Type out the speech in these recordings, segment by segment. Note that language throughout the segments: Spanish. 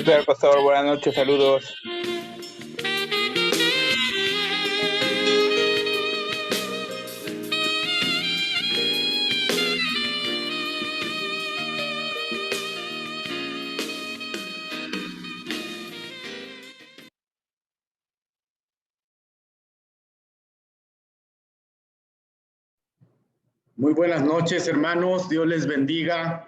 tal, pastor? Buenas noches, saludos. Muy buenas noches, hermanos. Dios les bendiga.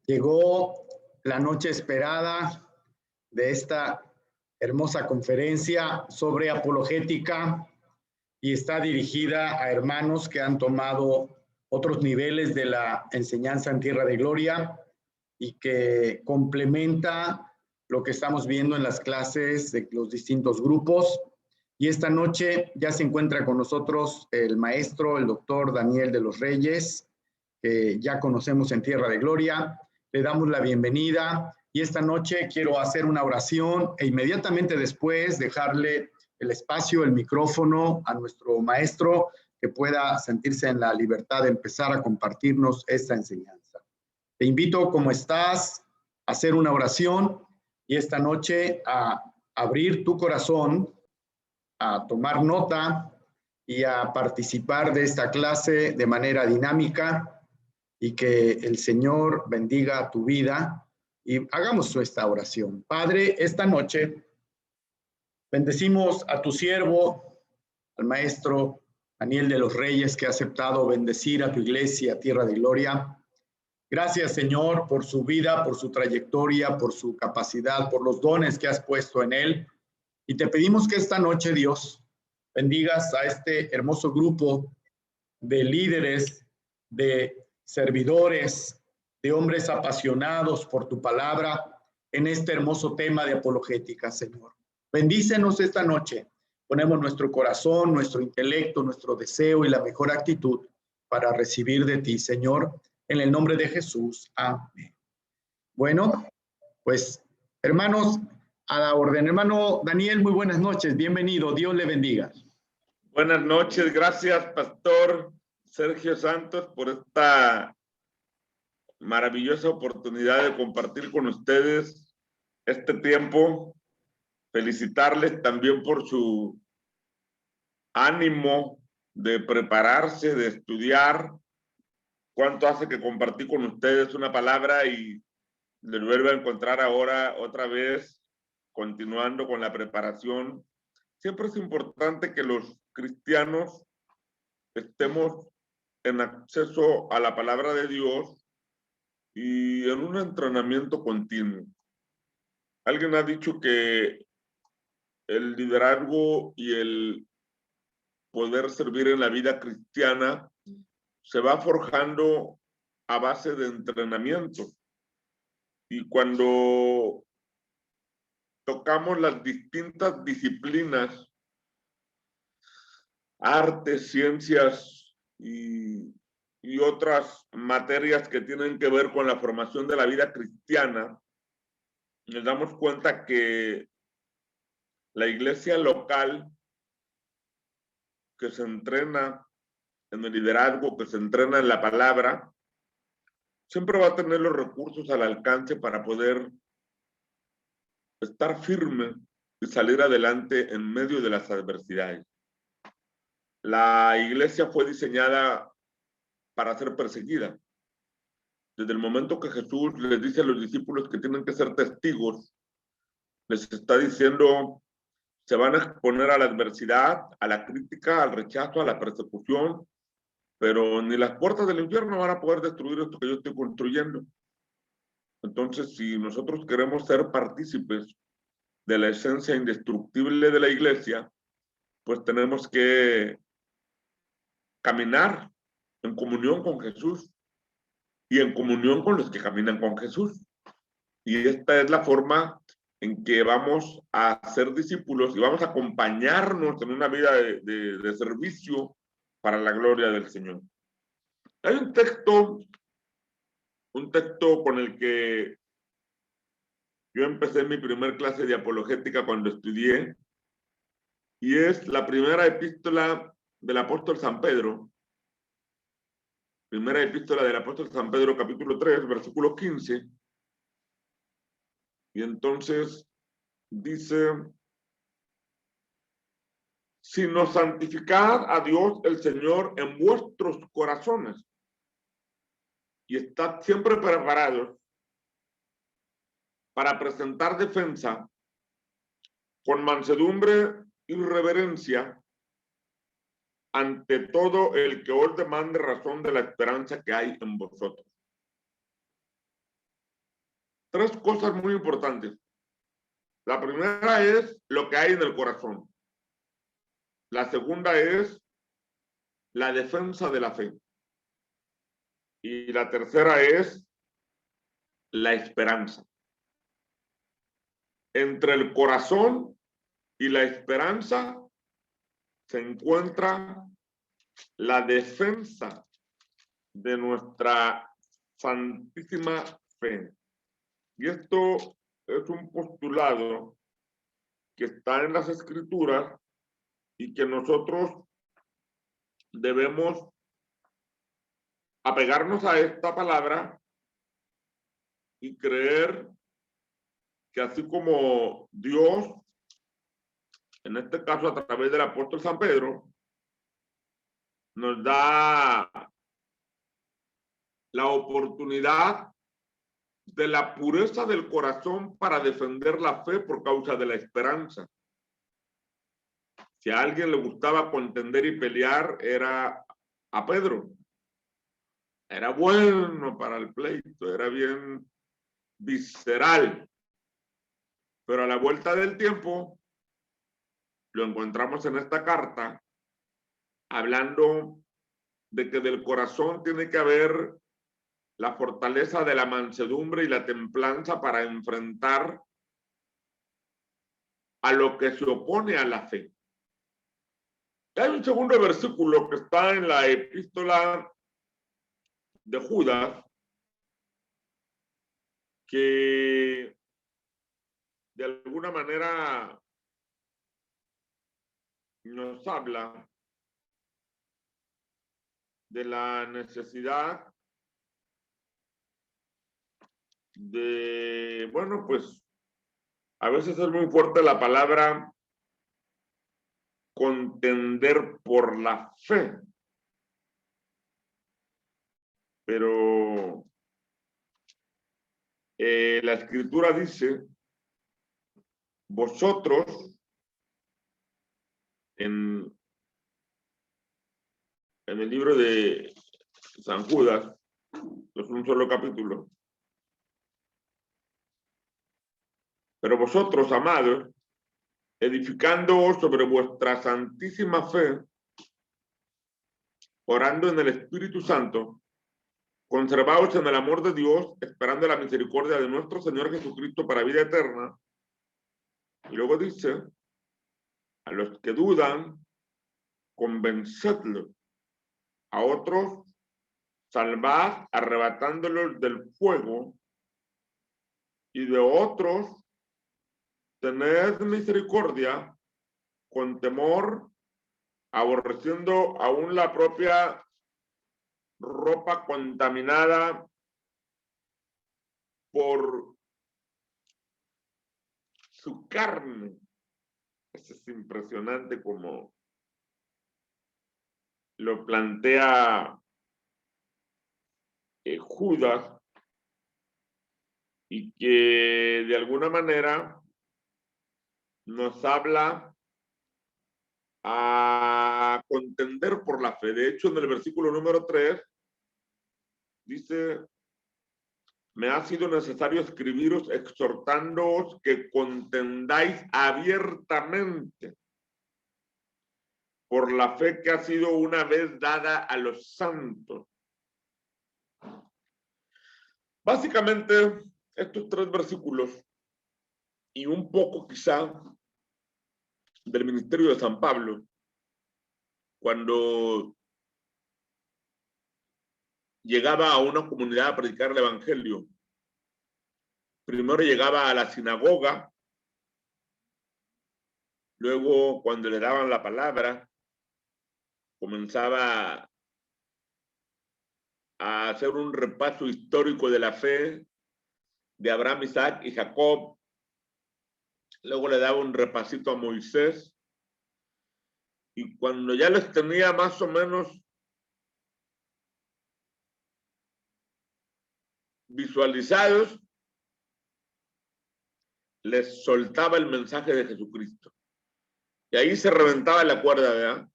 Llegó la noche esperada de esta hermosa conferencia sobre apologética y está dirigida a hermanos que han tomado otros niveles de la enseñanza en Tierra de Gloria y que complementa lo que estamos viendo en las clases de los distintos grupos. Y esta noche ya se encuentra con nosotros el maestro, el doctor Daniel de los Reyes, que ya conocemos en Tierra de Gloria. Le damos la bienvenida y esta noche quiero hacer una oración e inmediatamente después dejarle el espacio, el micrófono a nuestro maestro que pueda sentirse en la libertad de empezar a compartirnos esta enseñanza. Te invito, como estás, a hacer una oración y esta noche a abrir tu corazón, a tomar nota y a participar de esta clase de manera dinámica y que el Señor bendiga tu vida y hagamos esta oración. Padre, esta noche bendecimos a tu siervo, al maestro Daniel de los Reyes, que ha aceptado bendecir a tu iglesia, Tierra de Gloria. Gracias, Señor, por su vida, por su trayectoria, por su capacidad, por los dones que has puesto en él. Y te pedimos que esta noche, Dios, bendigas a este hermoso grupo de líderes, de servidores, de hombres apasionados por tu palabra en este hermoso tema de apologética, Señor. Bendícenos esta noche. Ponemos nuestro corazón, nuestro intelecto, nuestro deseo y la mejor actitud para recibir de ti, Señor, en el nombre de Jesús. Amén. Bueno, pues, hermanos, a la orden. Hermano Daniel, muy buenas noches. Bienvenido. Dios le bendiga. Buenas noches. Gracias, Pastor Sergio Santos, por esta maravillosa oportunidad de compartir con ustedes este tiempo. Felicitarles también por su ánimo de prepararse, de estudiar. Cuánto hace que compartí con ustedes una palabra y les vuelvo a encontrar ahora otra vez, continuando con la preparación. Siempre es importante que los cristianos estemos en acceso a la palabra de Dios y en un entrenamiento continuo. Alguien ha dicho que el liderazgo y el poder servir en la vida cristiana se va forjando a base de entrenamiento. Y cuando tocamos las distintas disciplinas, artes, ciencias y otras materias que tienen que ver con la formación de la vida cristiana, nos damos cuenta que la iglesia local que se entrena en el liderazgo, que se entrena en la palabra, siempre va a tener los recursos al alcance para poder estar firme y salir adelante en medio de las adversidades. La iglesia fue diseñada para ser perseguida. Desde el momento que Jesús les dice a los discípulos que tienen que ser testigos, les está diciendo, se van a exponer a la adversidad, a la crítica, al rechazo, a la persecución, pero ni las puertas del infierno van a poder destruir esto que yo estoy construyendo. Entonces, si nosotros queremos ser partícipes de la esencia indestructible de la iglesia, pues tenemos que caminar en comunión con Jesús y en comunión con los que caminan con Jesús. Y esta es la forma en que vamos a ser discípulos y vamos a acompañarnos en una vida de servicio para la gloria del Señor. Hay un texto con el que yo empecé mi primer clase de apologética cuando estudié, y es la primera epístola del apóstol San Pedro. Primera epístola del apóstol San Pedro, capítulo 3, versículo 15. Y entonces dice, sino santificad a Dios el Señor en vuestros corazones y estad siempre preparados para presentar defensa con mansedumbre y reverencia ante todo el que os demande razón de la esperanza que hay en vosotros. Tres cosas muy importantes. La primera es lo que hay en el corazón. La segunda es la defensa de la fe. Y la tercera es la esperanza. Entre el corazón y la esperanza se encuentra la defensa de nuestra santísima fe. Y esto es un postulado que está en las Escrituras y que nosotros debemos apegarnos a esta palabra y creer que así como Dios, en este caso a través del apóstol San Pedro, nos da la oportunidad de la pureza del corazón para defender la fe por causa de la esperanza. Si a alguien le gustaba contender y pelear, era a Pedro. Era bueno para el pleito, era bien visceral. Pero a la vuelta del tiempo, lo encontramos en esta carta, hablando de que del corazón tiene que haber la fortaleza de la mansedumbre y la templanza para enfrentar a lo que se opone a la fe. Hay un segundo versículo que está en la epístola de Judas que de alguna manera nos habla de la necesidad de, bueno, pues a veces es muy fuerte la palabra contender por la fe, pero la Escritura dice, vosotros en el libro de San Judas, es un solo capítulo, pero vosotros, amados, edificándoos sobre vuestra santísima fe, orando en el Espíritu Santo, conservaos en el amor de Dios, esperando la misericordia de nuestro Señor Jesucristo para vida eterna. Y luego dice, a los que dudan, convencedlos. A otros, salvad arrebatándolos del fuego. Y de otros, tened misericordia con temor, aborreciendo aún la propia ropa contaminada por su carne. Eso es impresionante como lo plantea Judas, y que de alguna manera nos habla a contender por la fe. De hecho, en el versículo número 3 dice, me ha sido necesario escribiros exhortándoos que contendáis abiertamente por la fe que ha sido una vez dada a los santos. Básicamente, estos tres versículos y un poco quizá del ministerio de San Pablo, cuando llegaba a una comunidad a predicar el evangelio, primero llegaba a la sinagoga, luego cuando le daban la palabra, comenzaba a hacer un repaso histórico de la fe de Abraham, Isaac y Jacob, luego le daba un repasito a Moisés, y cuando ya les tenía más o menos visualizados, les soltaba el mensaje de Jesucristo. Y ahí se reventaba la cuerda, ¿verdad?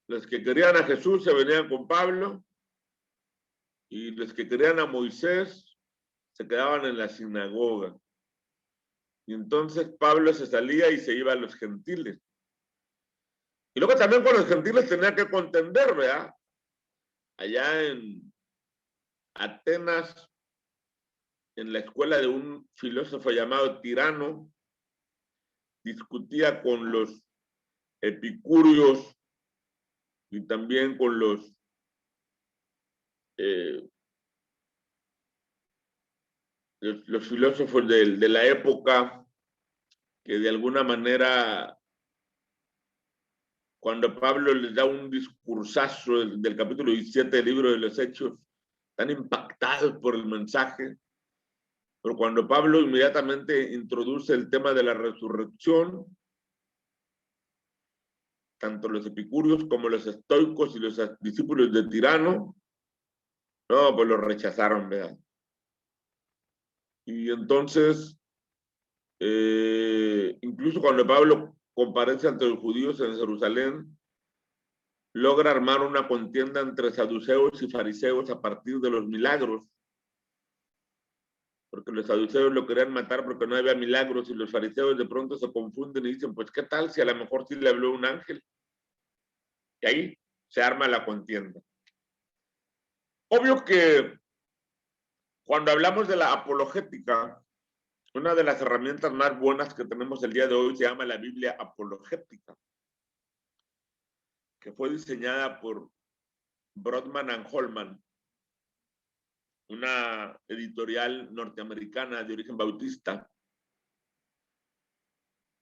Los que querían a Jesús se venían con Pablo, y los que querían a Moisés se quedaban en la sinagoga. Y entonces Pablo se salía y se iba a los gentiles. Y luego también con los gentiles tenía que contender, ¿verdad? Allá en Atenas, en la escuela de un filósofo llamado Tirano, discutía con los epicúreos y también con los filósofos de la época, que de alguna manera, cuando Pablo les da un discursazo del capítulo 17 del libro de los Hechos, están impactados por el mensaje, pero cuando Pablo inmediatamente introduce el tema de la resurrección, tanto los epicúreos como los estoicos y los discípulos de Tirano, no, pues lo rechazaron, ¿verdad? Y entonces, incluso cuando Pablo comparece ante los judíos en Jerusalén, logra armar una contienda entre saduceos y fariseos a partir de los milagros, porque los saduceos lo querían matar porque no había milagros, y los fariseos de pronto se confunden y dicen, pues, ¿qué tal si a lo mejor sí le habló un ángel? Y ahí se arma la contienda. Obvio que cuando hablamos de la apologética, una de las herramientas más buenas que tenemos el día de hoy se llama la Biblia apologética, que fue diseñada por Brodman and Holman, una editorial norteamericana de origen bautista,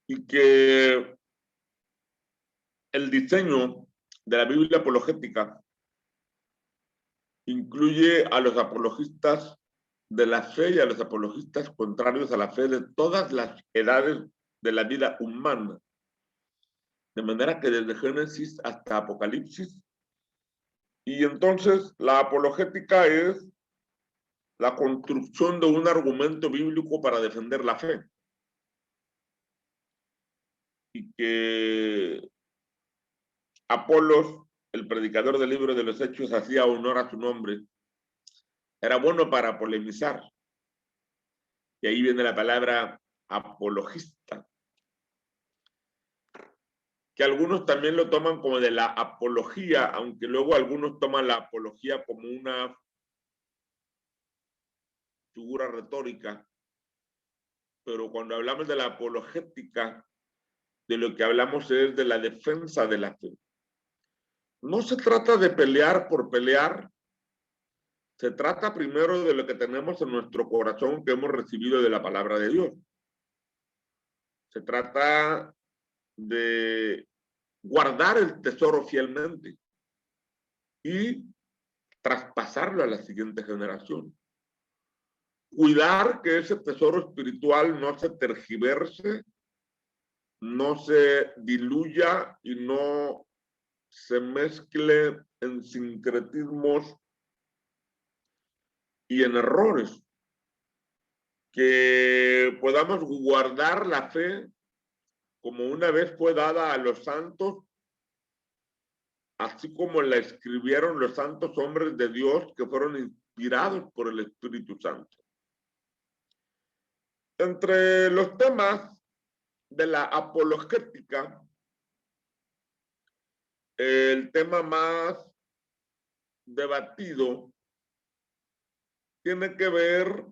y que el diseño de la Biblia apologética incluye a los apologistas de la fe y a los apologistas contrarios a la fe de todas las edades de la vida humana. De manera que desde Génesis hasta Apocalipsis. Y entonces la apologética es la construcción de un argumento bíblico para defender la fe. Y que Apolos, el predicador del libro de los Hechos, hacía honor a su nombre. Era bueno para polemizar. Y ahí viene la palabra apologista, que algunos también lo toman como de la apología, aunque luego algunos toman la apología como una figura retórica. Pero cuando hablamos de la apologética, de lo que hablamos es de la defensa de la fe. No se trata de pelear por pelear, se trata primero de lo que tenemos en nuestro corazón que hemos recibido de la palabra de Dios. Se trata de guardar el tesoro fielmente y traspasarlo a la siguiente generación. Cuidar que ese tesoro espiritual no se tergiverse, no se diluya y no se mezcle en sincretismos y en errores. Que podamos guardar la fe como una vez fue dada a los santos, así como la escribieron los santos hombres de Dios que fueron inspirados por el Espíritu Santo. Entre los temas de la apologética, el tema más debatido tiene que ver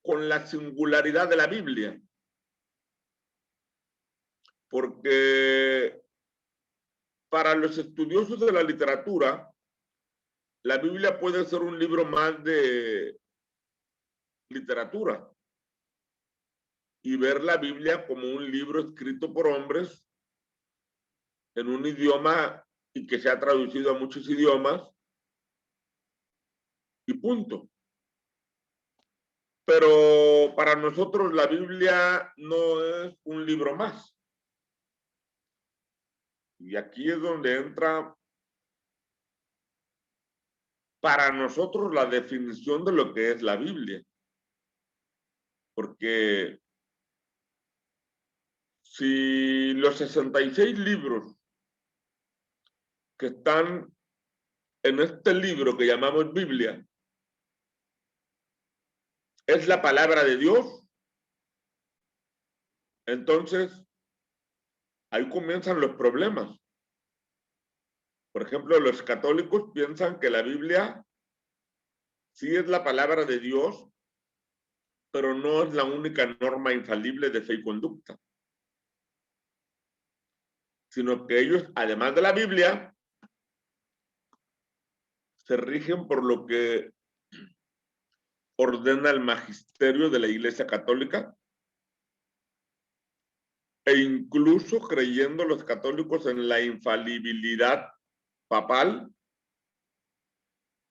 con la singularidad de la Biblia, porque para los estudiosos de la literatura, la Biblia puede ser un libro más de literatura y ver la Biblia como un libro escrito por hombres en un idioma y que se ha traducido a muchos idiomas y punto. Pero para nosotros la Biblia no es un libro más. Y aquí es donde entra para nosotros la definición de lo que es la Biblia. Porque si los 66 libros que están en este libro que llamamos Biblia es la palabra de Dios, entonces ahí comienzan los problemas. Por ejemplo, los católicos piensan que la Biblia sí es la palabra de Dios, pero no es la única norma infalible de fe y conducta, sino que ellos, además de la Biblia, se rigen por lo que ordena el magisterio de la Iglesia Católica, e incluso creyendo los católicos en la infalibilidad papal,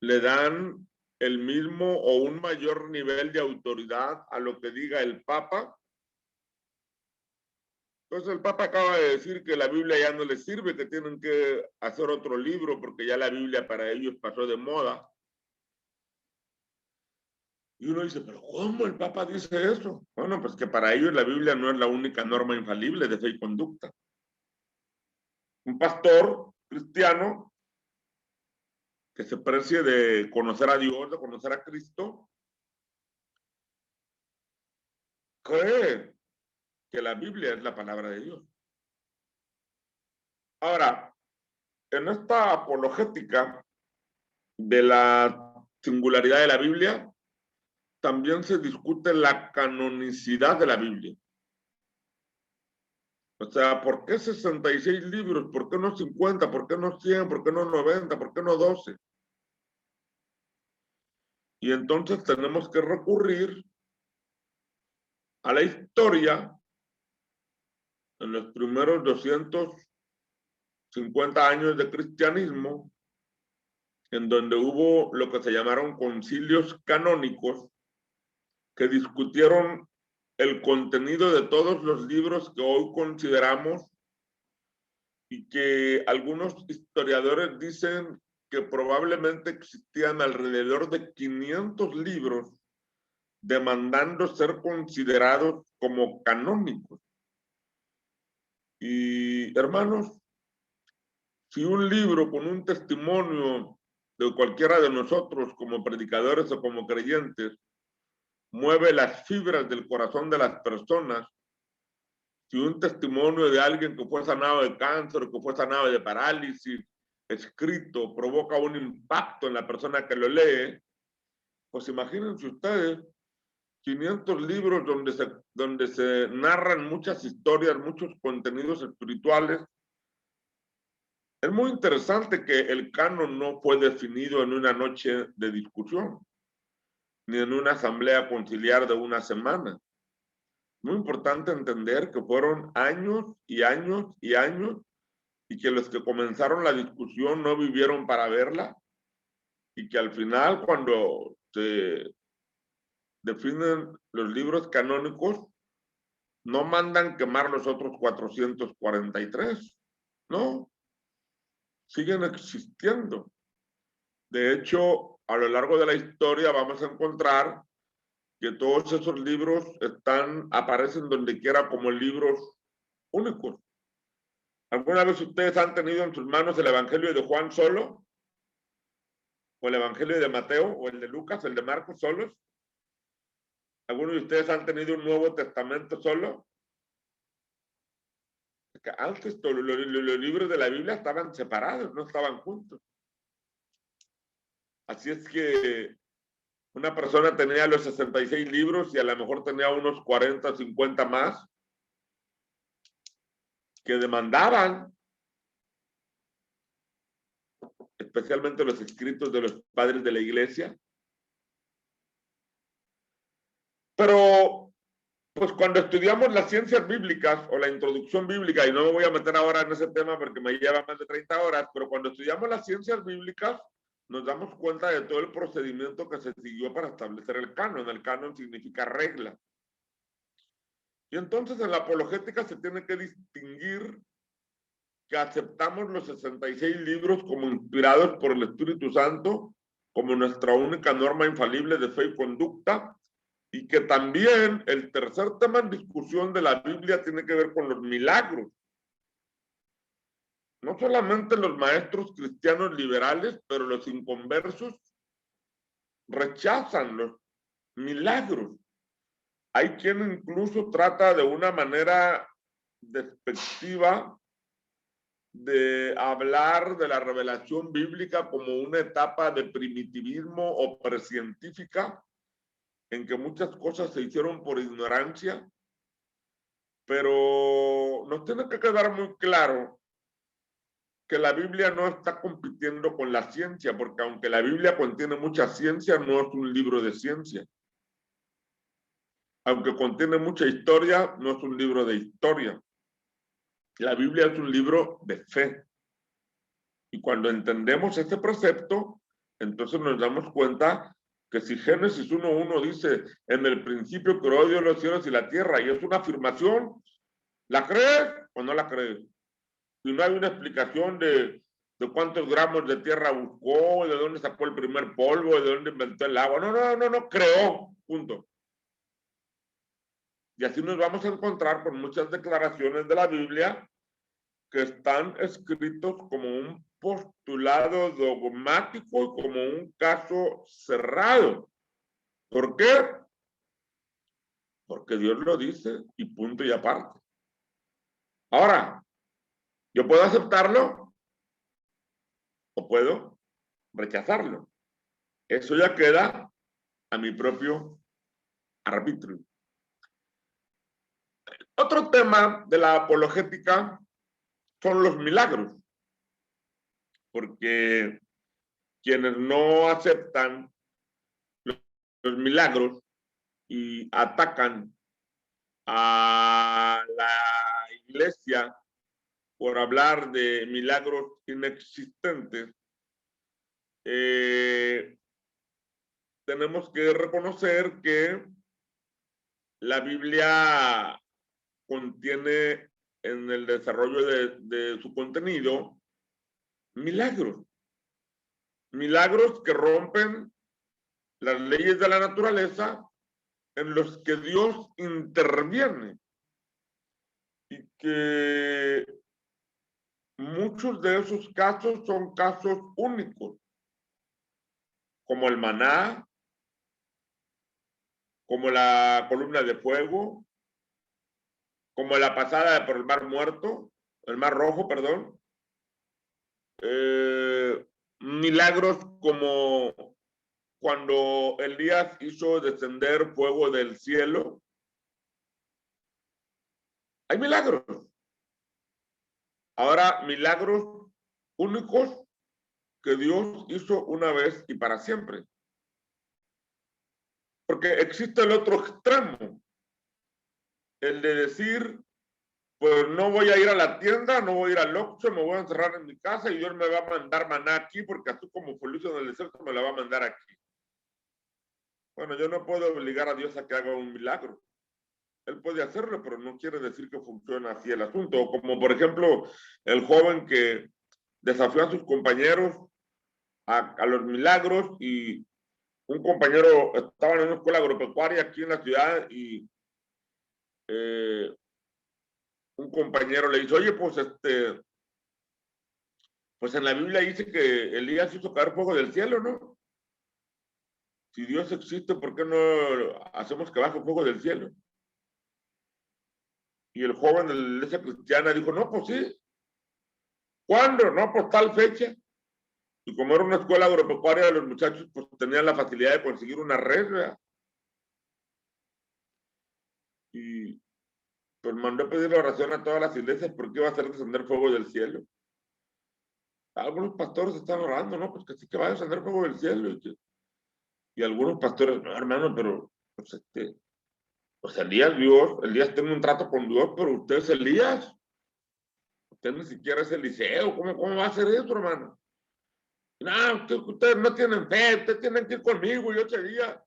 le dan el mismo o un mayor nivel de autoridad a lo que diga el Papa. Entonces el Papa acaba de decir que la Biblia ya no les sirve, que tienen que hacer otro libro porque ya la Biblia para ellos pasó de moda. Y uno dice, ¿pero cómo el Papa dice eso? Bueno, pues que para ellos la Biblia no es la única norma infalible de fe y conducta. Un pastor cristiano que se precie de conocer a Dios, de conocer a Cristo, cree que la Biblia es la palabra de Dios. Ahora, en esta apologética de la singularidad de la Biblia, también se discute la canonicidad de la Biblia. O sea, ¿por qué 66 libros? ¿Por qué no 50? ¿Por qué no 100? ¿Por qué no 90? ¿Por qué no 12? Y entonces tenemos que recurrir a la historia en los primeros 250 años de cristianismo, en donde hubo lo que se llamaron concilios canónicos, que discutieron el contenido de todos los libros que hoy consideramos y que algunos historiadores dicen que probablemente existían alrededor de 500 libros demandando ser considerados como canónicos. Y hermanos, si un libro con un testimonio de cualquiera de nosotros como predicadores o como creyentes mueve las fibras del corazón de las personas, si un testimonio de alguien que fue sanado de cáncer, que fue sanado de parálisis, escrito, provoca un impacto en la persona que lo lee, pues imagínense ustedes 500 libros donde se narran muchas historias, muchos contenidos espirituales. Es muy interesante que el canon no fue definido en una noche de discusión, ni en una asamblea conciliar de una semana. Muy importante entender que fueron años y años y años y que los que comenzaron la discusión no vivieron para verla y que al final cuando se definen los libros canónicos no mandan quemar los otros 443, ¿no? Siguen existiendo. De hecho, a lo largo de la historia vamos a encontrar que todos esos libros aparecen donde quiera como libros únicos. ¿Alguna vez ustedes han tenido en sus manos el Evangelio de Juan solo? ¿O el Evangelio de Mateo? ¿O el de Lucas? ¿El de Marcos solos? ¿Algunos de ustedes han tenido un Nuevo Testamento solo? Porque antes los libros de la Biblia estaban separados, no estaban juntos. Así es que una persona tenía los 66 libros y a lo mejor tenía unos 40 o 50 más que demandaban, especialmente los escritos de los padres de la iglesia. Pero, pues cuando estudiamos las ciencias bíblicas o la introducción bíblica, y no me voy a meter ahora en ese tema porque me lleva más de 30 horas, pero cuando estudiamos las ciencias bíblicas, nos damos cuenta de todo el procedimiento que se siguió para establecer el canon. El canon significa regla. Y entonces en la apologética se tiene que distinguir que aceptamos los 66 libros como inspirados por el Espíritu Santo, como nuestra única norma infalible de fe y conducta, y que también el tercer tema en discusión de la Biblia tiene que ver con los milagros. No solamente los maestros cristianos liberales, pero los inconversos rechazan los milagros. Hay quien incluso trata de una manera despectiva de hablar de la revelación bíblica como una etapa de primitivismo o precientífica, en que muchas cosas se hicieron por ignorancia, pero nos tiene que quedar muy claro que la Biblia no está compitiendo con la ciencia, porque aunque la Biblia contiene mucha ciencia, no es un libro de ciencia. Aunque contiene mucha historia, no es un libro de historia. La Biblia es un libro de fe. Y cuando entendemos este precepto, entonces nos damos cuenta que si Génesis 1:1 dice, en el principio creó Dios los cielos y la tierra, y es una afirmación, ¿la crees o no la crees? Y no hay una explicación de cuántos gramos de tierra buscó, de dónde sacó el primer polvo, de dónde inventó el agua. No, creó, punto. Y así nos vamos a encontrar con muchas declaraciones de la Biblia que están escritos como un postulado dogmático y como un caso cerrado. ¿Por qué? Porque Dios lo dice y punto y aparte. Ahora, ¿yo puedo aceptarlo o puedo rechazarlo? Eso ya queda a mi propio arbitrio. Otro tema de la apologética son los milagros, porque quienes no aceptan los milagros y atacan a la iglesia por hablar de milagros inexistentes, tenemos que reconocer que la Biblia contiene en el desarrollo de su contenido milagros. Milagros que rompen las leyes de la naturaleza, en los que Dios interviene y que muchos de esos casos son casos únicos, como el maná, como la columna de fuego, como la pasada por el mar muerto, el mar rojo, perdón. Milagros como cuando Elías hizo descender fuego del cielo. Hay milagros. Ahora, milagros únicos que Dios hizo una vez y para siempre. Porque existe el otro extremo, el de decir, pues no voy a ir a la tienda, no voy a ir al Oxxo, me voy a encerrar en mi casa y Dios me va a mandar maná aquí, porque así como Felicio en el desierto me la va a mandar aquí. Bueno, yo no puedo obligar a Dios a que haga un milagro. Él puede hacerlo, pero no quiere decir que funcione así el asunto. Como por ejemplo, el joven que desafió a sus compañeros a los milagros, y un compañero estaba en una escuela agropecuaria aquí en la ciudad y un compañero le dice, oye, pues en la Biblia dice que Elías hizo caer fuego del cielo, ¿no? Si Dios existe, ¿por qué no hacemos que baje fuego del cielo? Y el joven de la iglesia cristiana dijo, no, pues sí. ¿Cuándo? No, pues tal fecha. Y como era una escuela agropecuaria, los muchachos pues tenían la facilidad de conseguir una red, ¿verdad? Y pues mandó a pedir la oración a todas las iglesias porque iba a hacer descender fuego del cielo. Algunos pastores están orando, ¿no? Pues que sí que va a descender fuego del cielo. Y algunos pastores, no, hermano, pero pues Elías tiene un trato con Dios, pero usted es Elías. Usted ni siquiera es Eliseo. ¿Cómo va a hacer eso, hermano? No, ustedes no tienen fe, ustedes tienen que ir conmigo. Yo ese día,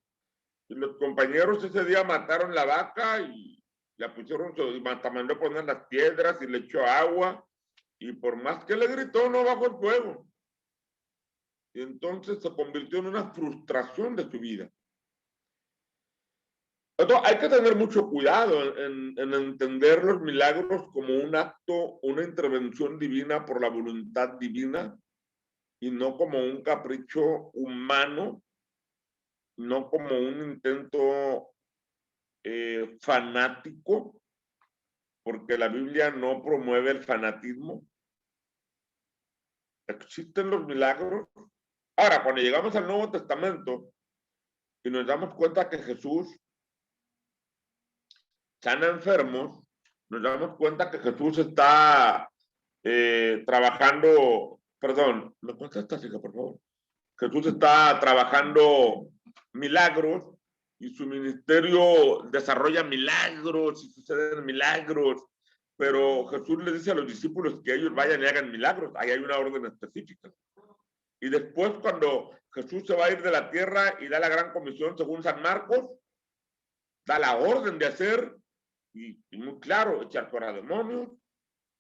y los compañeros ese día mataron la vaca y la pusieron, y hasta mandó poner las piedras y le echó agua. Y por más que le gritó, no bajó el fuego. Y entonces se convirtió en una frustración de su vida. Entonces, hay que tener mucho cuidado en entender los milagros como un acto, una intervención divina por la voluntad divina y no como un capricho humano, no como un intento fanático, porque la Biblia no promueve el fanatismo. Existen los milagros. Ahora, cuando llegamos al Nuevo Testamento y nos damos cuenta que Jesús sana enfermos, nos damos cuenta que Jesús está trabajando, perdón, ¿me contestas, hija, por favor? Jesús está trabajando milagros y su ministerio desarrolla milagros y suceden milagros, pero Jesús le dice a los discípulos que ellos vayan y hagan milagros. Ahí hay una orden específica. Y después, cuando Jesús se va a ir de la tierra y da la gran comisión según San Marcos, da la orden de hacer, y muy claro, echar fuera demonios,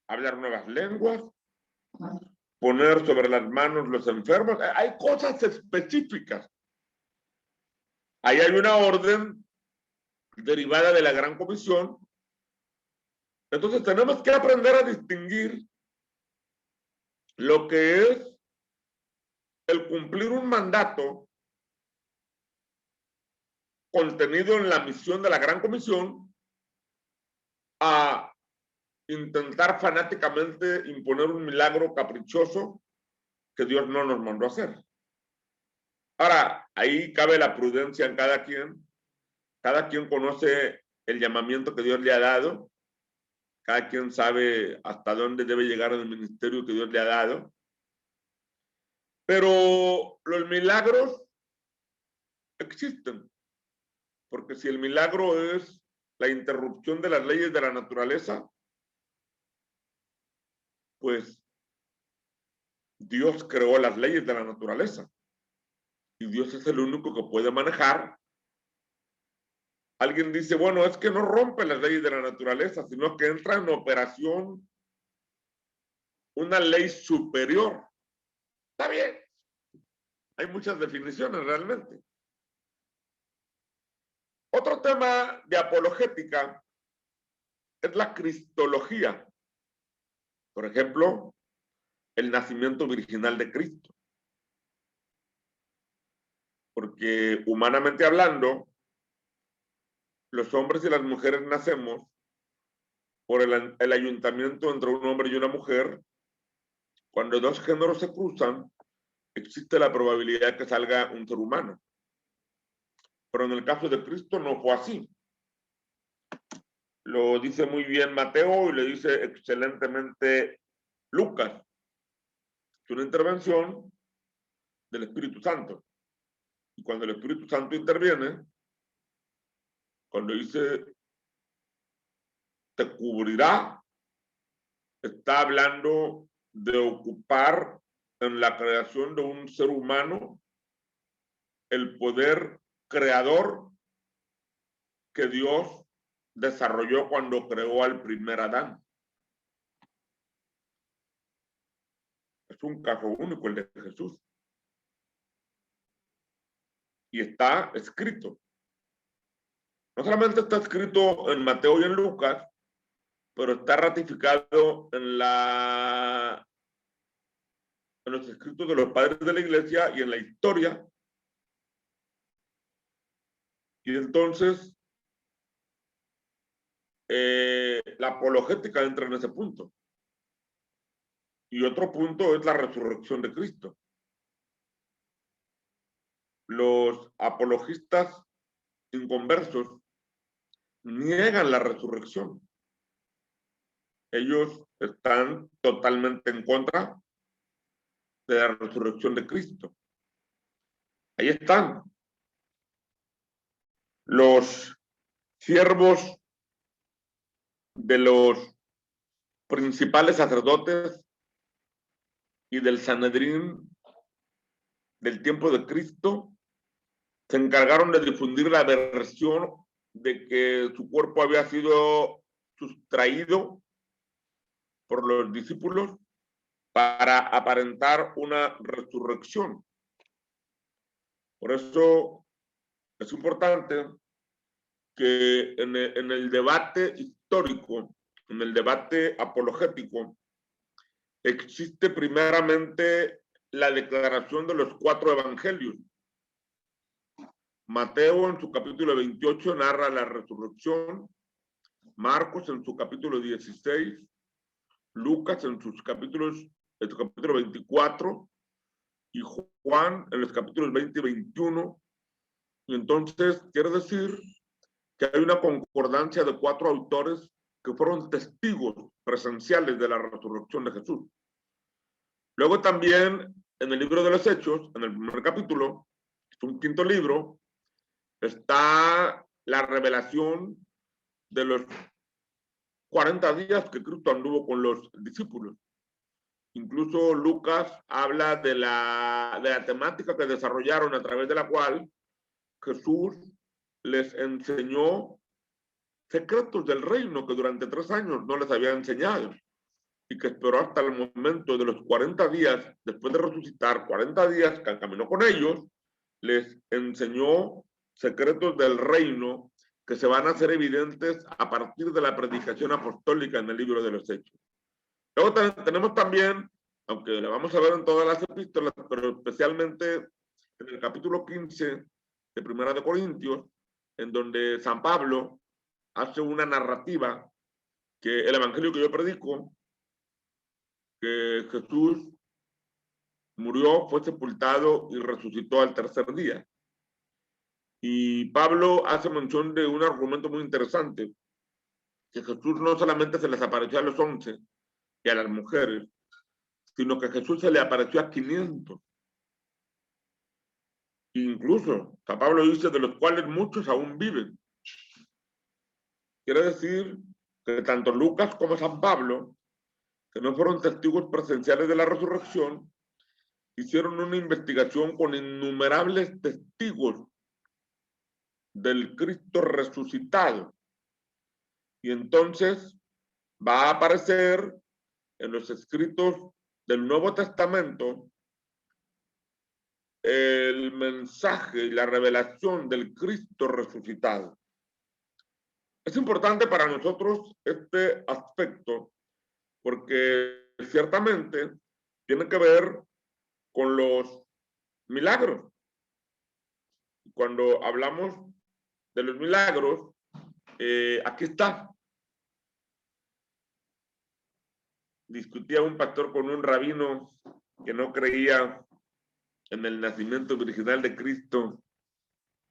hablar nuevas lenguas, poner sobre las manos los enfermos. Hay cosas específicas. Ahí hay una orden derivada de la gran comisión. Entonces tenemos que aprender a distinguir lo que es el cumplir un mandato contenido en la misión de la gran comisión a intentar fanáticamente imponer un milagro caprichoso que Dios no nos mandó a hacer. Ahora, ahí cabe la prudencia en cada quien. Cada quien conoce el llamamiento que Dios le ha dado. Cada quien sabe hasta dónde debe llegar el ministerio que Dios le ha dado. Pero los milagros existen. Porque si el milagro es la interrupción de las leyes de la naturaleza, pues Dios creó las leyes de la naturaleza. Y Dios es el único que puede manejar. Alguien dice, bueno, es que no rompe las leyes de la naturaleza, sino que entra en operación una ley superior. Está bien. Hay muchas definiciones realmente. Otro tema de apologética es la cristología. Por ejemplo, el nacimiento virginal de Cristo. Porque humanamente hablando, los hombres y las mujeres nacemos por el ayuntamiento entre un hombre y una mujer. Cuando dos géneros se cruzan, existe la probabilidad de que salga un ser humano. Pero en el caso de Cristo no fue así. Lo dice muy bien Mateo y le dice excelentemente Lucas. Es una intervención del Espíritu Santo. Y cuando el Espíritu Santo interviene, cuando dice te cubrirá, está hablando de ocupar en la creación de un ser humano el poder creador que Dios desarrolló cuando creó al primer Adán. Es un caso único el de Jesús. Y está escrito. No solamente está escrito en Mateo y en Lucas, pero está ratificado en los escritos de los padres de la iglesia y en la historia. Y entonces la apologética entra en ese punto. Y otro punto es la resurrección de Cristo. Los apologistas inconversos niegan la resurrección. Ellos están totalmente en contra de la resurrección de Cristo. Ahí están los siervos de los principales sacerdotes y del Sanedrín del tiempo de Cristo se encargaron de difundir la versión de que su cuerpo había sido sustraído por los discípulos para aparentar una resurrección. Por eso es importante que en el debate histórico, en el debate apologético, existe primeramente la declaración de los 4 evangelios. Mateo en su capítulo 28 narra la resurrección, Marcos en su capítulo 16, Lucas en su capítulo 24 y Juan en los capítulos 20 y 21. Y entonces quiere decir que hay una concordancia de 4 autores que fueron testigos presenciales de la resurrección de Jesús. Luego también en el libro de los Hechos, en el primer capítulo, es un 5º libro, está la revelación de los 40 días que Cristo anduvo con los discípulos. Incluso Lucas habla de la temática que desarrollaron a través de la cual Jesús les enseñó secretos del reino que durante 3 años no les había enseñado y que esperó hasta el momento de los 40 días, después de resucitar, 40 días que caminó con ellos, les enseñó secretos del reino que se van a hacer evidentes a partir de la predicación apostólica en el libro de los Hechos. Luego tenemos también, aunque la vamos a ver en todas las epístolas, pero especialmente en el capítulo 15 de Primera de Corintios, en donde San Pablo hace una narrativa que el evangelio que yo predico, que Jesús murió, fue sepultado y resucitó al 3er día. Y Pablo hace mención de un argumento muy interesante, que Jesús no solamente se les apareció a los 11 y a las mujeres, sino que Jesús se le apareció a 500. Incluso, San Pablo dice, de los cuales muchos aún viven. Quiere decir que tanto Lucas como San Pablo, que no fueron testigos presenciales de la resurrección, hicieron una investigación con innumerables testigos del Cristo resucitado. Y entonces va a aparecer en los escritos del Nuevo Testamento el mensaje y la revelación del Cristo resucitado. Es importante para nosotros este aspecto porque ciertamente tiene que ver con los milagros. Cuando hablamos de los milagros, aquí está. Discutía un pastor con un rabino que no creía en el nacimiento virginal de Cristo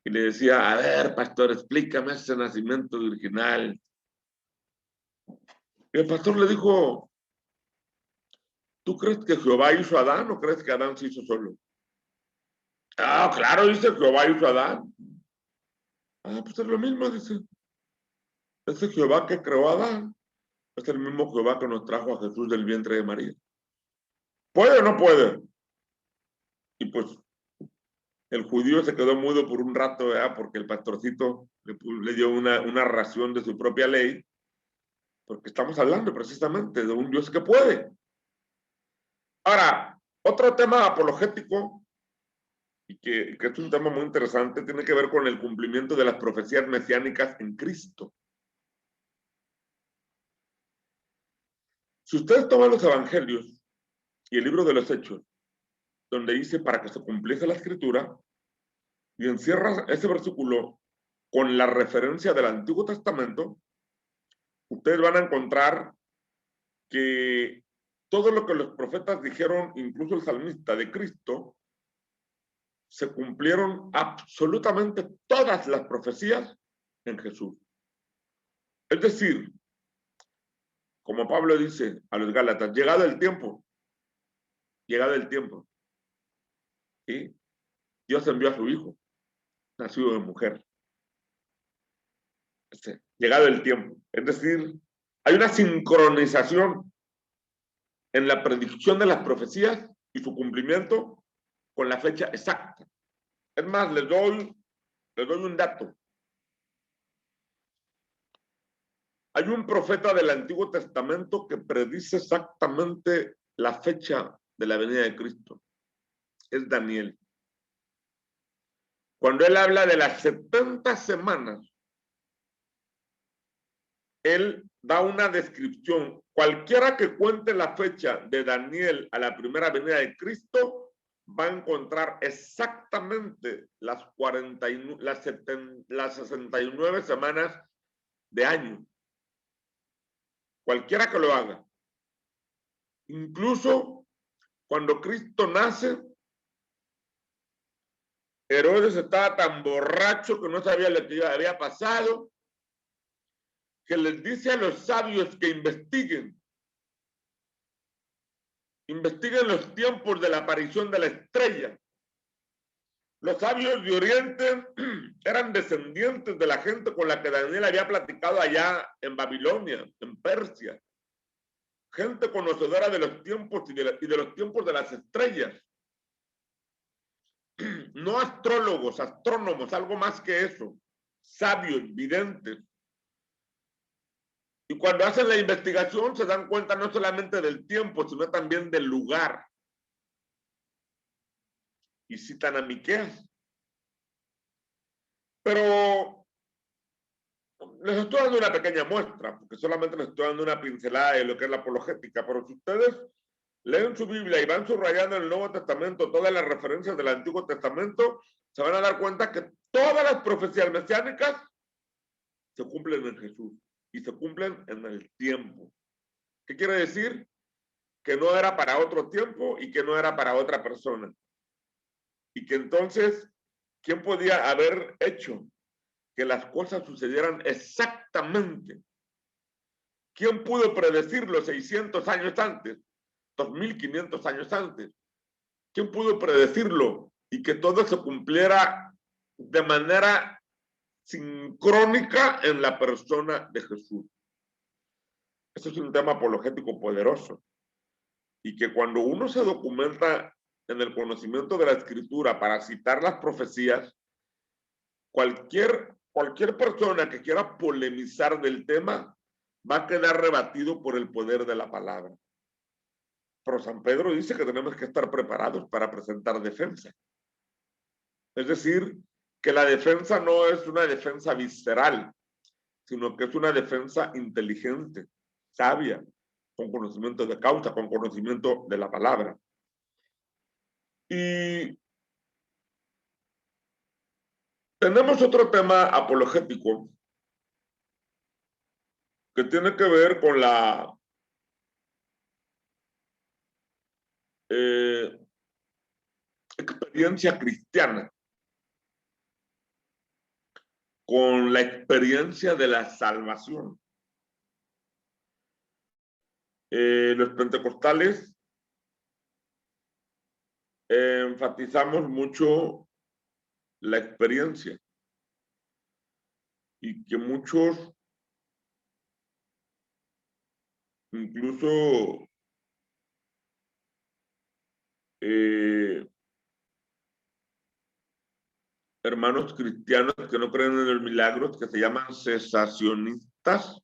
y le decía, a ver, pastor, explícame ese nacimiento virginal. Y el pastor le dijo, ¿tú crees que Jehová hizo a Adán o crees que Adán se hizo solo? Ah, claro, dice Jehová hizo a Adán. Ah, pues es lo mismo, dice. Ese Jehová que creó a Adán es el mismo Jehová que nos trajo a Jesús del vientre de María. ¿Puede o no puede? Y pues el judío se quedó mudo por un rato, ¿verdad? Porque el pastorcito le dio una ración de su propia ley, porque estamos hablando precisamente de un Dios que puede. Ahora, otro tema apologético, y que es un tema muy interesante, tiene que ver con el cumplimiento de las profecías mesiánicas en Cristo. Si ustedes toman los evangelios y el libro de los Hechos, donde dice para que se cumpliese la escritura, y encierra ese versículo con la referencia del Antiguo Testamento, ustedes van a encontrar que todo lo que los profetas dijeron, incluso el salmista de Cristo, se cumplieron absolutamente todas las profecías en Jesús. Es decir, como Pablo dice a los Gálatas, llegado el tiempo, ¿sí? Dios envió a su Hijo, nacido de mujer. Llegado el tiempo. Es decir, hay una sincronización en la predicción de las profecías y su cumplimiento con la fecha exacta. Es más, les doy un dato. Hay un profeta del Antiguo Testamento que predice exactamente la fecha de la venida de Cristo. Es Daniel. Cuando él habla de las 70 semanas, él da una descripción. Cualquiera que cuente la fecha de Daniel a la primera venida de Cristo va a encontrar exactamente las 69 semanas de año. Cualquiera que lo haga. Incluso cuando Cristo nace, Herodes estaba tan borracho que no sabía lo que había pasado, que les dice a los sabios que investiguen los tiempos de la aparición de la estrella. Los sabios de Oriente eran descendientes de la gente con la que Daniel había platicado allá en Babilonia, en Persia. Gente conocedora de los tiempos y de los tiempos de las estrellas. No astrólogos, astrónomos, algo más que eso. Sabios, videntes. Y cuando hacen la investigación se dan cuenta no solamente del tiempo, sino también del lugar. Y citan a Miqueas. Pero les estoy dando una pequeña muestra, porque solamente les estoy dando una pincelada de lo que es la apologética. Pero si ustedes leen su Biblia y van subrayando en el Nuevo Testamento todas las referencias del Antiguo Testamento, se van a dar cuenta que todas las profecías mesiánicas se cumplen en Jesús y se cumplen en el tiempo. ¿Qué quiere decir? Que no era para otro tiempo y que no era para otra persona. Y que entonces, ¿quién podía haber hecho que las cosas sucedieran exactamente? ¿Quién pudo predecirlo 600 años antes? 2500 años antes. ¿Quién pudo predecirlo y que todo se cumpliera de manera sincrónica en la persona de Jesús? Eso es un tema apologético poderoso. Y que cuando uno se documenta en el conocimiento de la Escritura para citar las profecías, cualquier persona que quiera polemizar del tema va a quedar rebatido por el poder de la palabra. Pero San Pedro dice que tenemos que estar preparados para presentar defensa. Es decir, que la defensa no es una defensa visceral, sino que es una defensa inteligente, sabia, con conocimiento de causa, con conocimiento de la palabra. Y tenemos otro tema apologético que tiene que ver con la experiencia cristiana, con la experiencia de la salvación. Los pentecostales enfatizamos mucho la experiencia y que muchos incluso hermanos cristianos que no creen en los milagros, que se llaman cesacionistas,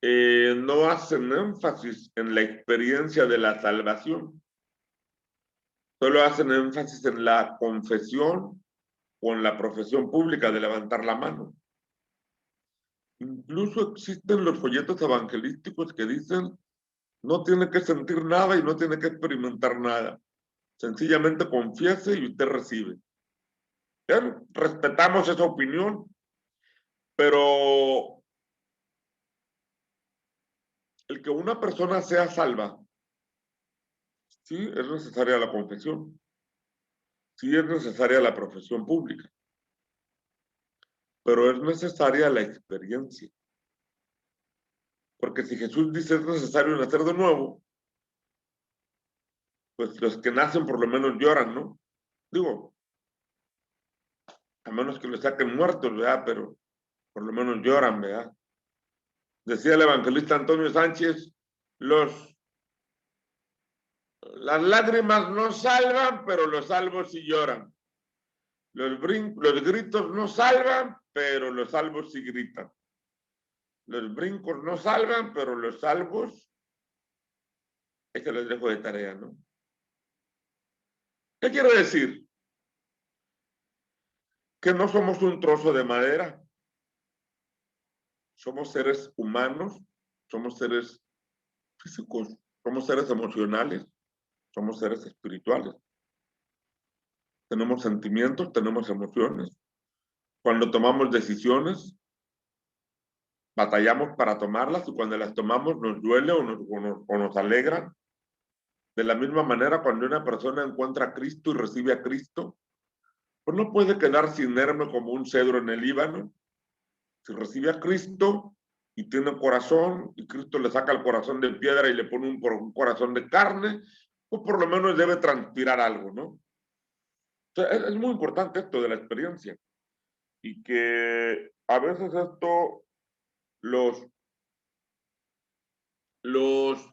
no hacen énfasis en la experiencia de la salvación. Solo hacen énfasis en la confesión o en la profesión pública de levantar la mano. Incluso existen los folletos evangelísticos que dicen no tiene que sentir nada y no tiene que experimentar nada. Sencillamente confiese y usted recibe. Bien, respetamos esa opinión, pero el que una persona sea salva, sí es necesaria la confesión, sí es necesaria la profesión pública, pero es necesaria la experiencia. Porque si Jesús dice es necesario nacer de nuevo, pues los que nacen por lo menos lloran, ¿no? Digo, a menos que los saquen muertos, ¿verdad? Pero por lo menos lloran, ¿verdad? Decía el evangelista Antonio Sánchez, los Las lágrimas no salvan, pero los salvos sí lloran. Los gritos no salvan, pero los salvos sí gritan. Los brincos no salvan, pero los salvos, esto les dejo de tarea, ¿no? ¿Qué quiero decir? Que no somos un trozo de madera. Somos seres humanos, somos seres físicos, somos seres emocionales, somos seres espirituales. Tenemos sentimientos, tenemos emociones. Cuando tomamos decisiones, batallamos para tomarlas y cuando las tomamos nos duele o nos alegra. De la misma manera, cuando una persona encuentra a Cristo y recibe a Cristo, pues no puede quedarse inerme como un cedro en el Líbano. Si recibe a Cristo y tiene un corazón, y Cristo le saca el corazón de piedra y le pone un corazón de carne, pues por lo menos debe transpirar algo, ¿no? O sea, es muy importante esto de la experiencia. Y que a veces esto los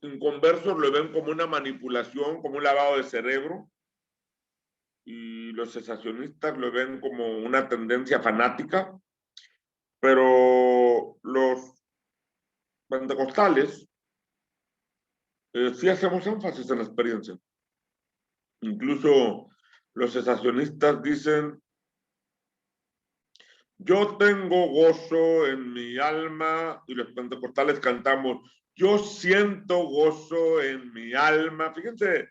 inconversos lo ven como una manipulación, como un lavado de cerebro, y los cesacionistas lo ven como una tendencia fanática, pero los pentecostales sí hacemos énfasis en la experiencia. Incluso los cesacionistas dicen: yo tengo gozo en mi alma, y los pentecostales cantamos: yo siento gozo en mi alma. Fíjense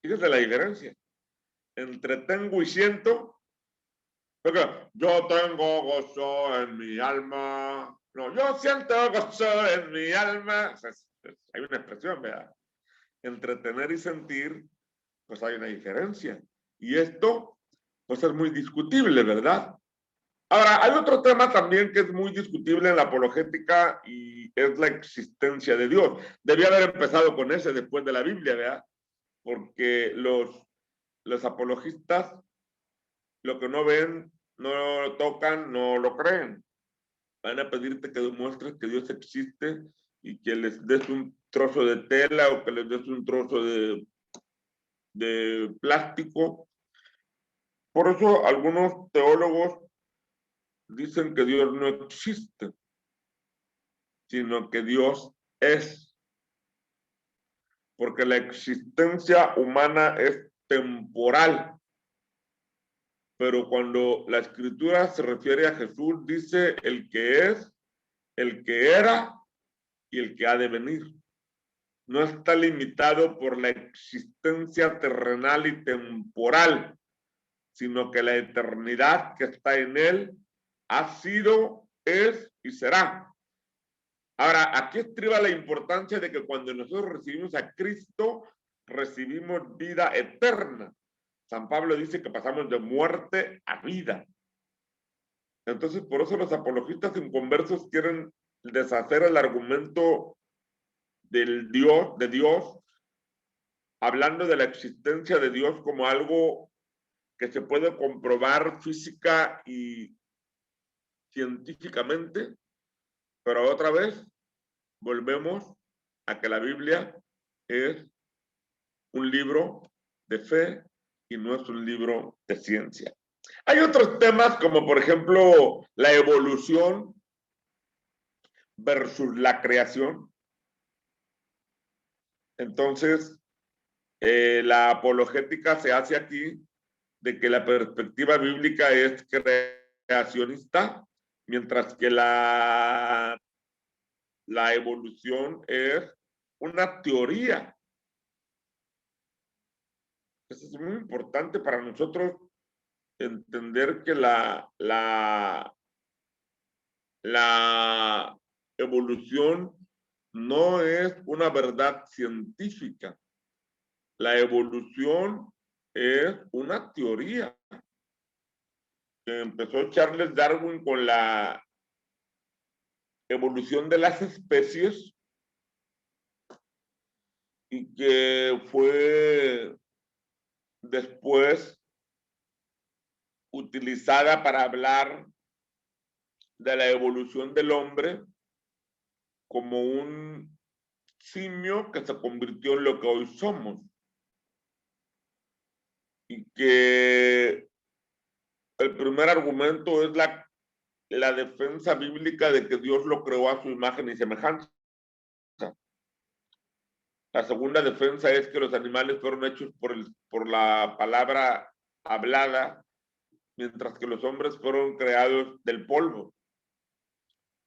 la diferencia entre tengo y siento. Porque yo tengo gozo en mi alma. No, yo siento gozo en mi alma. O sea, hay una expresión, ¿verdad? Entre tener y sentir, pues hay una diferencia. Y esto, pues es muy discutible, ¿verdad? Ahora, hay otro tema también que es muy discutible en la apologética y es la existencia de Dios. Debía haber empezado con ese después de la Biblia, ¿verdad? Porque los apologistas lo que no ven, no lo tocan, no lo creen. Van a pedirte que demuestres que Dios existe y que les des un trozo de tela o que les des un trozo de plástico. Por eso algunos teólogos dicen que Dios no existe, sino que Dios es. Porque la existencia humana es temporal. Pero cuando la escritura se refiere a Jesús, dice el que es, el que era y el que ha de venir. No está limitado por la existencia terrenal y temporal, sino que la eternidad que está en él ha sido, es y será. Ahora, aquí estriba la importancia de que cuando nosotros recibimos a Cristo, recibimos vida eterna. San Pablo dice que pasamos de muerte a vida. Entonces, por eso los apologistas inconversos quieren deshacer el argumento de Dios, hablando de la existencia de Dios como algo que se puede comprobar física y científicamente, pero otra vez volvemos a que la Biblia es un libro de fe y no es un libro de ciencia. Hay otros temas como por ejemplo la evolución versus la creación. Entonces, la apologética se hace aquí de que la perspectiva bíblica es creacionista, mientras que la evolución es una teoría. Eso es muy importante para nosotros entender que la evolución no es una verdad científica. La evolución es una teoría que empezó Charles Darwin con la evolución de las especies y que fue después utilizada para hablar de la evolución del hombre como un simio que se convirtió en lo que hoy somos. y que el primer argumento es la defensa bíblica de que Dios lo creó a su imagen y semejanza. La segunda defensa es que los animales fueron hechos por la palabra hablada, mientras que los hombres fueron creados del polvo.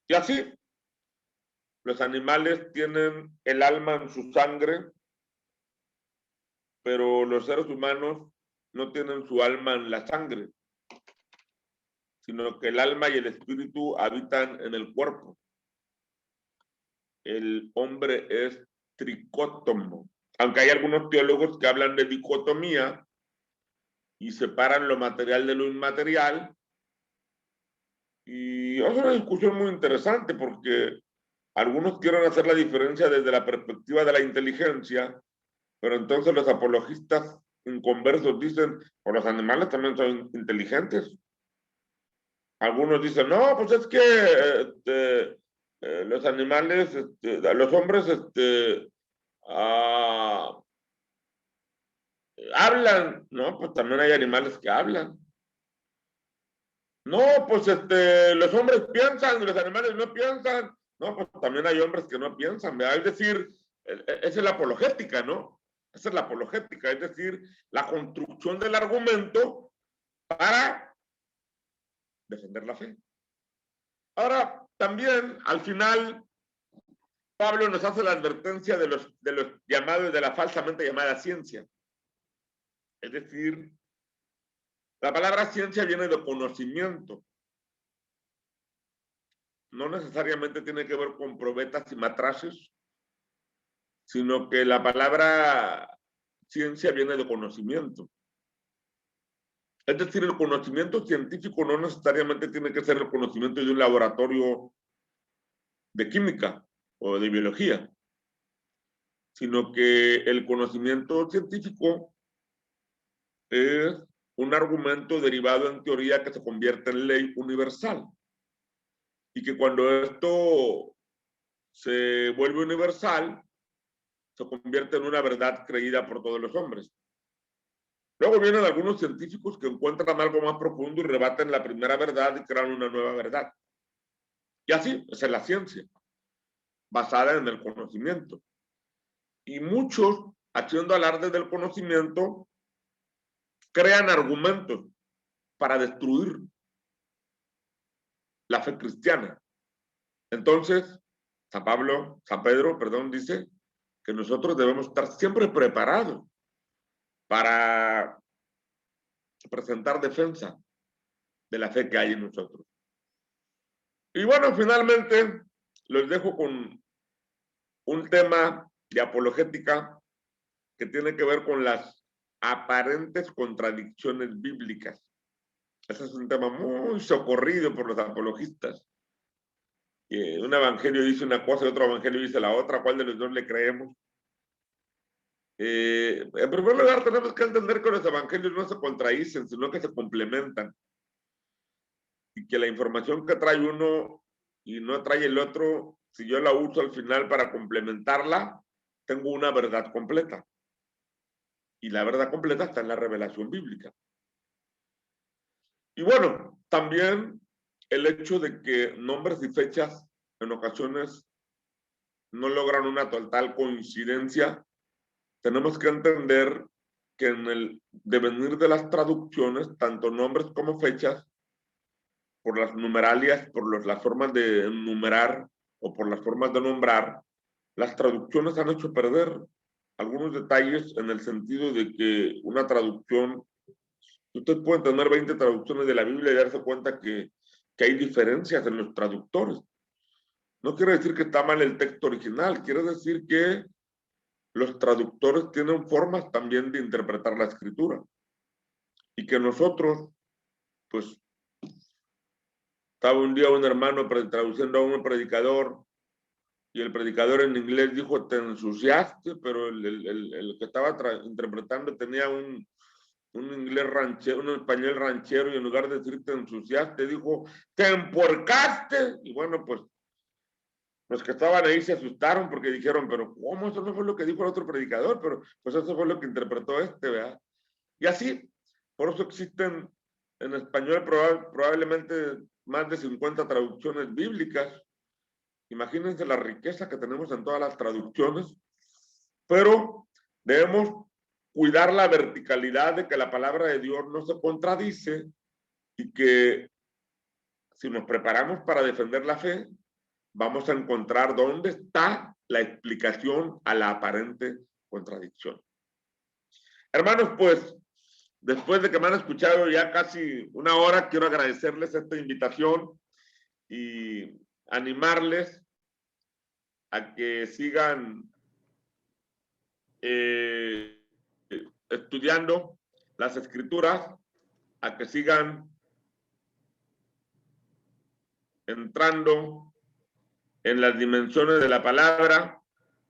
Y así, los animales tienen el alma en su sangre, pero los seres humanos no tienen su alma en la sangre, sino que el alma y el espíritu habitan en el cuerpo. El hombre es tricótomo, aunque hay algunos teólogos que hablan de dicotomía y separan lo material de lo inmaterial. Y es una discusión muy interesante porque algunos quieren hacer la diferencia desde la perspectiva de la inteligencia, pero entonces los apologistas inconversos dicen, pues los animales también son inteligentes. Algunos dicen, no, pues es que los animales, los hombres hablan, ¿no? Pues también hay animales que hablan. No, pues los hombres piensan y los animales no piensan. No, pues también hay hombres que no piensan, ¿verdad? Es decir, esa es la apologética, ¿no? Esa es la apologética, es decir, la construcción del argumento para defender la fe. Ahora, también, al final, Pablo nos hace la advertencia de los llamados, de la falsamente llamada ciencia. Es decir, la palabra ciencia viene de conocimiento. No necesariamente tiene que ver con probetas y matraces, sino que la palabra ciencia viene de conocimiento. Es decir, el conocimiento científico no necesariamente tiene que ser el conocimiento de un laboratorio de química o de biología, sino que el conocimiento científico es un argumento derivado en teoría que se convierte en ley universal. Y que cuando esto se vuelve universal, se convierte en una verdad creída por todos los hombres. Luego vienen algunos científicos que encuentran algo más profundo y rebaten la primera verdad y crean una nueva verdad. Y así, esa es la ciencia, basada en el conocimiento. Y muchos, haciendo alarde del conocimiento, crean argumentos para destruir la fe cristiana. Entonces, San Pedro, dice que nosotros debemos estar siempre preparados para presentar defensa de la fe que hay en nosotros. Y bueno, finalmente los dejo con un tema de apologética que tiene que ver con las aparentes contradicciones bíblicas. Ese es un tema muy socorrido por los apologistas. Un evangelio dice una cosa y otro evangelio dice la otra. ¿Cuál de los dos le creemos? En primer lugar, tenemos que entender que los evangelios no se contradicen, sino que se complementan. Y que la información que trae uno y no trae el otro, si yo la uso al final para complementarla, tengo una verdad completa. Y la verdad completa está en la revelación bíblica. Y bueno, también el hecho de que nombres y fechas en ocasiones no logran una total coincidencia, tenemos que entender que en el devenir de las traducciones, tanto nombres como fechas, por las numeralias, por las formas de numerar o por las formas de nombrar, las traducciones han hecho perder algunos detalles en el sentido de que una traducción, usted puede tener 20 traducciones de la Biblia y darse cuenta que hay diferencias en los traductores. No quiere decir que está mal el texto original, quiere decir que los traductores tienen formas también de interpretar la escritura. Y que nosotros, pues, estaba un día un hermano traduciendo a un predicador y el predicador en inglés dijo, te ensuciaste, pero el que estaba interpretando tenía un inglés ranchero, un español ranchero, y en lugar de decir te ensuciaste, dijo, te empuercaste. Y bueno, pues los que estaban ahí se asustaron porque dijeron, pero ¿cómo? Eso no fue lo que dijo el otro predicador, pero pues eso fue lo que interpretó ¿verdad? Y así, Por eso existen en español probablemente más de 50 traducciones bíblicas. Imagínense la riqueza que tenemos en todas las traducciones, pero debemos cuidar la verticalidad de que la palabra de Dios no se contradice y que si nos preparamos para defender la fe, vamos a encontrar dónde está la explicación a la aparente contradicción. Hermanos, pues, después de que me han escuchado ya casi una hora, quiero agradecerles esta invitación y animarles a que sigan estudiando las escrituras, a que sigan entrando en las dimensiones de la palabra,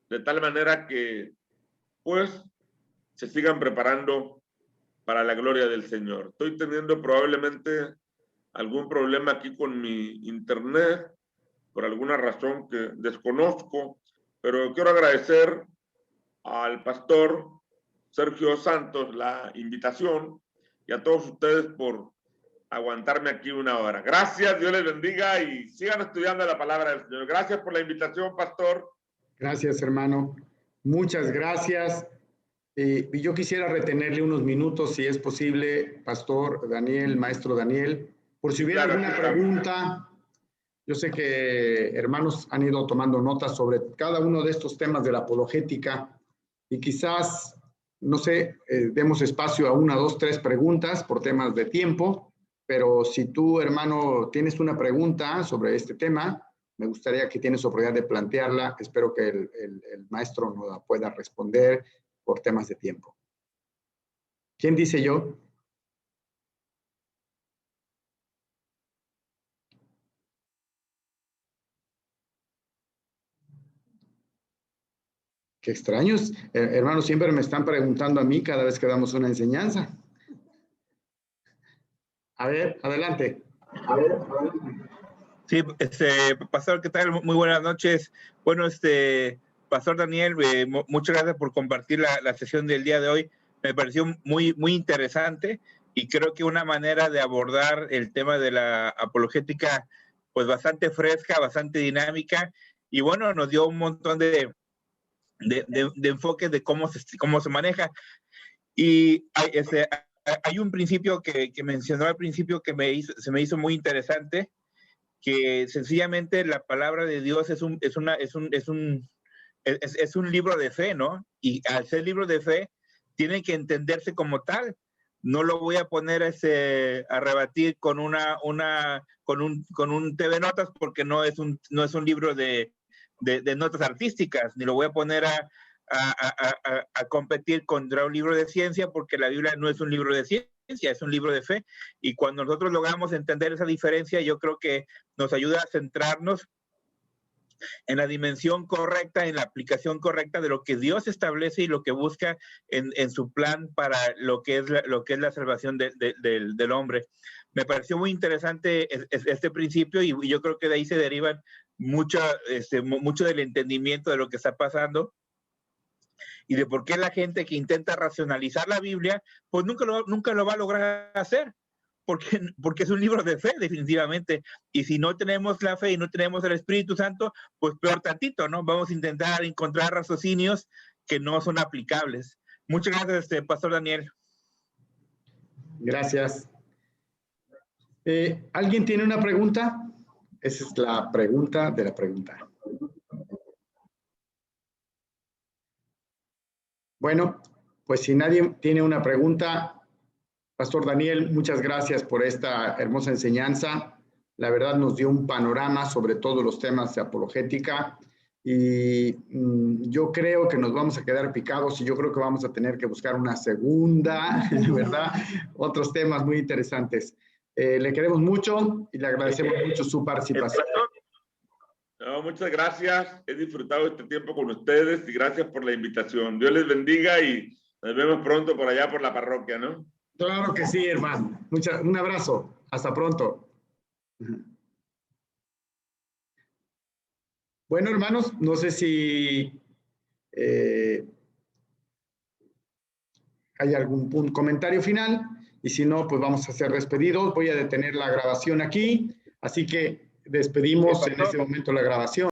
de tal manera que, pues, se sigan preparando para la gloria del Señor. Estoy teniendo probablemente algún problema aquí con mi internet, por alguna razón que desconozco, pero quiero agradecer al pastor Sergio Santos la invitación y a todos ustedes por aguantarme aquí una hora. Gracias, Dios les bendiga y sigan estudiando la palabra del Señor. Gracias por la invitación, pastor. Gracias, hermano. Muchas gracias. Y yo quisiera retenerle unos minutos, si es posible, pastor Daniel, maestro Daniel, por si hubiera alguna pregunta. Yo sé que hermanos han ido tomando notas sobre cada uno de estos temas de la apologética y quizás, no sé, demos espacio a 1, 2, 3 preguntas por temas de tiempo, pero si tú, hermano, tienes una pregunta sobre este tema, me gustaría que tienes oportunidad de plantearla. Espero que el maestro nos la pueda responder por temas de tiempo. ¿Quién dice yo? Qué extraños. Hermanos, siempre me están preguntando a mí cada vez que damos una enseñanza. A ver, adelante. Sí, pastor, ¿qué tal? Muy buenas noches. Bueno, pastor Daniel, muchas gracias por compartir la sesión del día de hoy. Me pareció muy interesante y creo que una manera de abordar el tema de la apologética, pues bastante fresca, bastante dinámica, y bueno, nos dio un montón de enfoques de cómo se maneja. Y hay un principio que mencionó al principio que se me hizo muy interesante, que sencillamente la palabra de Dios es un libro de fe, ¿no? Y al ser libro de fe, tiene que entenderse como tal. No lo voy a poner a rebatir con un TV Notas, porque no es un libro de notas artísticas, ni lo voy a poner a competir contra un libro de ciencia, porque la Biblia no es un libro de ciencia, es un libro de fe. Y cuando nosotros logramos entender esa diferencia, yo creo que nos ayuda a centrarnos en la dimensión correcta, en la aplicación correcta de lo que Dios establece y lo que busca en su plan para lo que es la salvación del hombre. Me pareció muy interesante este principio, y yo creo que de ahí se derivan mucho del entendimiento de lo que está pasando y de por qué la gente que intenta racionalizar la Biblia, pues nunca lo va a lograr hacer. Porque es un libro de fe, definitivamente. Y si no tenemos la fe y no tenemos el Espíritu Santo, pues peor tantito, ¿no? Vamos a intentar encontrar raciocinios que no son aplicables. Muchas gracias, pastor Daniel. Gracias. ¿Alguien tiene una pregunta? Esa es la pregunta de la pregunta. Bueno, pues si nadie tiene una pregunta, pastor Daniel, muchas gracias por esta hermosa enseñanza. La verdad nos dio un panorama sobre todos los temas de apologética y yo creo que nos vamos a quedar picados y yo creo que vamos a tener que buscar una segunda, ¿verdad? Otros temas muy interesantes. Le queremos mucho y le agradecemos mucho su participación. No, muchas gracias. He disfrutado este tiempo con ustedes y gracias por la invitación. Dios les bendiga y nos vemos pronto por allá por la parroquia, ¿no? Claro que sí, hermano. Un abrazo. Hasta pronto. Bueno, hermanos, no sé si hay algún comentario final. y si no, pues vamos a ser despedidos. Voy a detener la grabación aquí, así que despedimos en este momento la grabación.